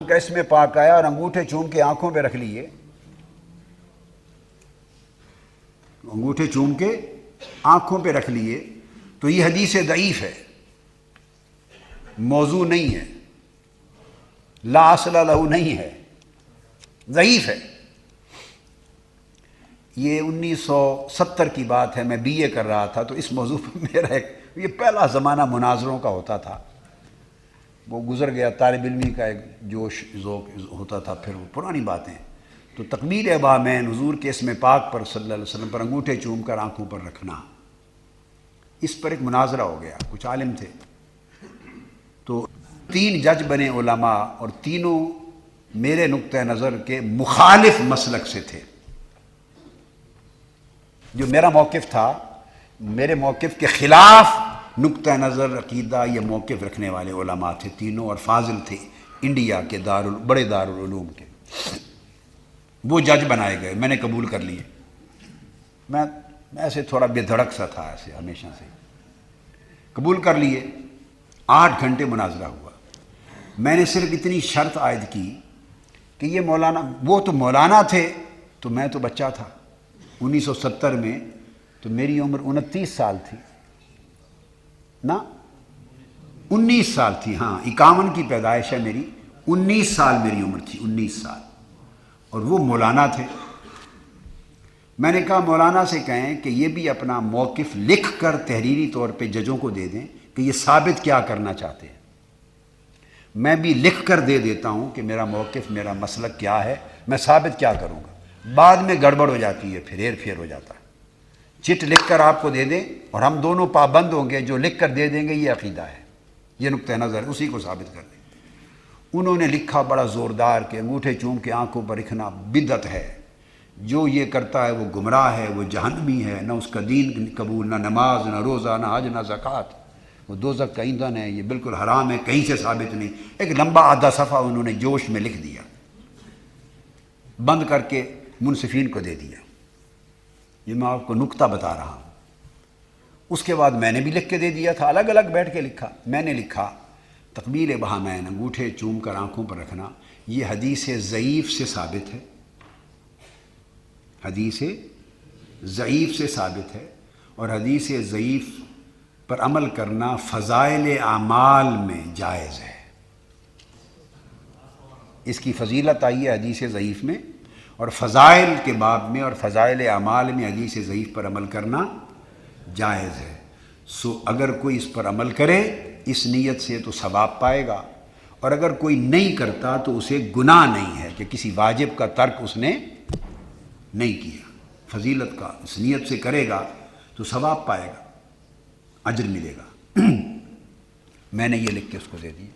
کا اس میں پاک آیا اور انگوٹھے چوم کے آنکھوں پہ رکھ لیے، انگوٹھے چوم کے آنکھوں پہ رکھ لیے، تو یہ حدیث ضعیف ہے، موضوع نہیں ہے، لا اصل لہ نہیں ہے، ضعیف ہے۔ یہ 1970 کی بات ہے، میں بی اے کر رہا تھا، تو اس موضوع پر میرا یہ پہلا زمانہ مناظروں کا ہوتا تھا، وہ گزر گیا، طالب علمی کا ایک جوش ذوق ہوتا تھا، پھر وہ پرانی باتیں۔ تو تقبیل ابامین حضور کے اسم پاک پر صلی اللہ علیہ وسلم پر انگوٹھے چوم کر آنکھوں پر رکھنا، اس پر ایک مناظرہ ہو گیا، کچھ عالم تھے، تو 3 جج بنے علماء، اور تینوں میرے نقطہ نظر کے مخالف مسلک سے تھے۔ جو میرا موقف تھا، میرے موقف کے خلاف نقطہ نظر عقیدہ یہ موقف رکھنے والے علماء تھے تینوں، اور فاضل تھے انڈیا کے بڑے دارالعلوم کے۔ وہ جج بنائے گئے، میں نے قبول کر لیے، میں ایسے تھوڑا بے دھڑک سا تھا، ایسے ہمیشہ سے قبول کر لیے۔ 8 گھنٹے مناظرہ ہوا۔ میں نے صرف اتنی شرط عائد کی کہ یہ مولانا، وہ تو مولانا تھے تو میں تو بچہ تھا 1970 میں، تو میری عمر 29 سال تھی نا، 19 سال تھی، ہاں 51 کی پیدائش ہے میری، 19 سال میری عمر تھی، 19 سال، اور وہ مولانا تھے۔ میں نے کہا مولانا سے کہیں کہ یہ بھی اپنا موقف لکھ کر تحریری طور پہ ججوں کو دے دیں کہ یہ ثابت کیا کرنا چاہتے ہیں، میں بھی لکھ کر دے دیتا ہوں کہ میرا موقف، میرا مسلک کیا ہے، میں ثابت کیا کروں گا۔ بعد میں گڑبڑ ہو جاتی ہے، پھر ہیر پھیر ہو جاتا ہے۔ چٹ لکھ کر آپ کو دے دیں اور ہم دونوں پابند ہوں گے، جو لکھ کر دے دیں گے یہ عقیدہ ہے، یہ نقطہ نظر، اسی کو ثابت کر دیں۔ انہوں نے لکھا بڑا زوردار کہ انگوٹھے چوم کے آنکھوں پر رکھنا بدعت ہے، جو یہ کرتا ہے وہ گمراہ ہے، وہ جہنمی ہے، نہ اس کا دین قبول، نہ نماز، نہ روزہ، نہ حج، نہ زکوٰۃ، وہ دوزخ کا ایندھن ہے، یہ بالکل حرام ہے، کہیں سے ثابت نہیں۔ ایک لمبا آدھا صفحہ انہوں نے جوش میں لکھ دیا، بند کر کے منصفین کو دے دیا۔ یہ میں آپ کو نکتہ بتا رہا ہوں۔ اس کے بعد میں نے بھی لکھ کے دے دیا تھا، الگ الگ بیٹھ کے لکھا۔ میں نے لکھا تقبیل ابہامین، انگوٹھے چوم کر آنکھوں پر رکھنا، یہ حدیث ضعیف سے ثابت ہے، حدیث ضعیف سے ثابت ہے، اور حدیث ضعیف پر عمل کرنا فضائل اعمال میں جائز ہے۔ اس کی فضیلت آئی ہے حدیث ضعیف میں، اور فضائل کے باب میں اور فضائل اعمال میں حدیث ضعیف پر عمل کرنا جائز ہے۔ سو اگر کوئی اس پر عمل کرے اس نیت سے تو ثواب پائے گا، اور اگر کوئی نہیں کرتا تو اسے گناہ نہیں ہے کہ کسی واجب کا ترک اس نے نہیں کیا۔ فضیلت کا اس نیت سے کرے گا تو ثواب پائے گا، اجر ملے گا۔ میں نے یہ لکھ کے اس کو دے دیا۔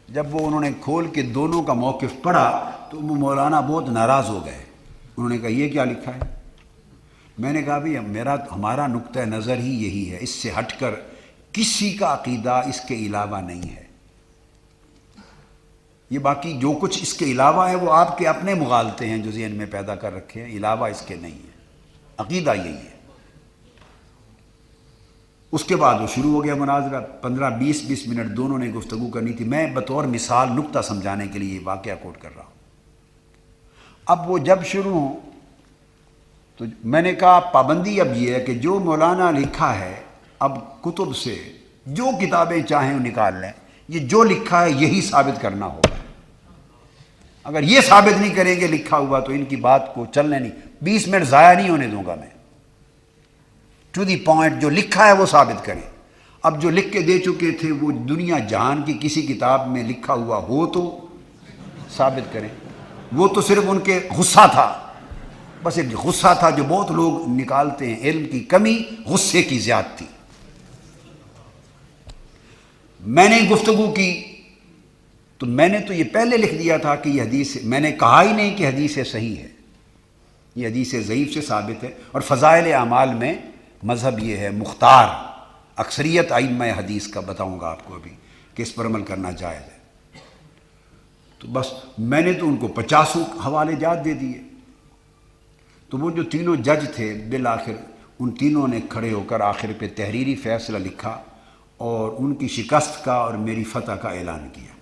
جب وہ انہوں نے کھول کے دونوں کا موقف پڑھا تو وہ مولانا بہت ناراض ہو گئے۔ انہوں نے کہا یہ کیا لکھا ہے؟ میں نے کہا بھی ہمارا نقطہ نظر ہی یہی ہے، اس سے ہٹ کر کسی کا عقیدہ اس کے علاوہ نہیں ہے۔ یہ باقی جو کچھ اس کے علاوہ ہے وہ آپ کے اپنے مغالطے ہیں جو ذہن میں پیدا کر رکھے ہیں، علاوہ اس کے نہیں ہے، عقیدہ یہی ہے۔ اس کے بعد وہ شروع ہو گیا مناظرہ، 15-20 منٹ دونوں نے گفتگو کرنی تھی۔ میں بطور مثال نقطہ سمجھانے کے لیے واقعہ کوٹ کر رہا ہوں۔ اب وہ جب شروع ہوں تو میں نے کہا پابندی اب یہ ہے کہ جو مولانا لکھا ہے، اب کتب سے جو کتابیں چاہیں وہ نکال لیں، یہ جو لکھا ہے یہی ثابت کرنا ہوگا۔ اگر یہ ثابت نہیں کریں گے لکھا ہوا تو ان کی بات کو چلنے نہیں، 20 منٹ ضائع نہیں ہونے دوں گا میں۔ ٹو دی پوائنٹ، جو لکھا ہے وہ ثابت کریں۔ اب جو لکھ کے دے چکے تھے وہ دنیا جہان کی کسی کتاب میں لکھا ہوا ہو تو ثابت کریں۔ وہ تو صرف ان کے غصہ تھا، بس ایک غصہ تھا جو بہت لوگ نکالتے ہیں، علم کی کمی غصے کی زیادتی۔ میں نے گفتگو کی تو میں نے تو یہ پہلے لکھ دیا تھا کہ یہ حدیث، میں نے کہا ہی نہیں کہ حدیث صحیح ہے، یہ حدیث ضعیف سے ثابت ہے، اور فضائل اعمال میں مذہب یہ ہے مختار، اکثریت ائمہ حدیث کا بتاؤں گا آپ کو ابھی کہ اس پر عمل کرنا جائز ہے۔ تو بس میں نے تو ان کو 50 حوالے جات دے دیے۔ تو وہ جو تینوں جج تھے بالآخر ان تینوں نے کھڑے ہو کر آخر پہ تحریری فیصلہ لکھا اور ان کی شکست کا اور میری فتح کا اعلان کیا۔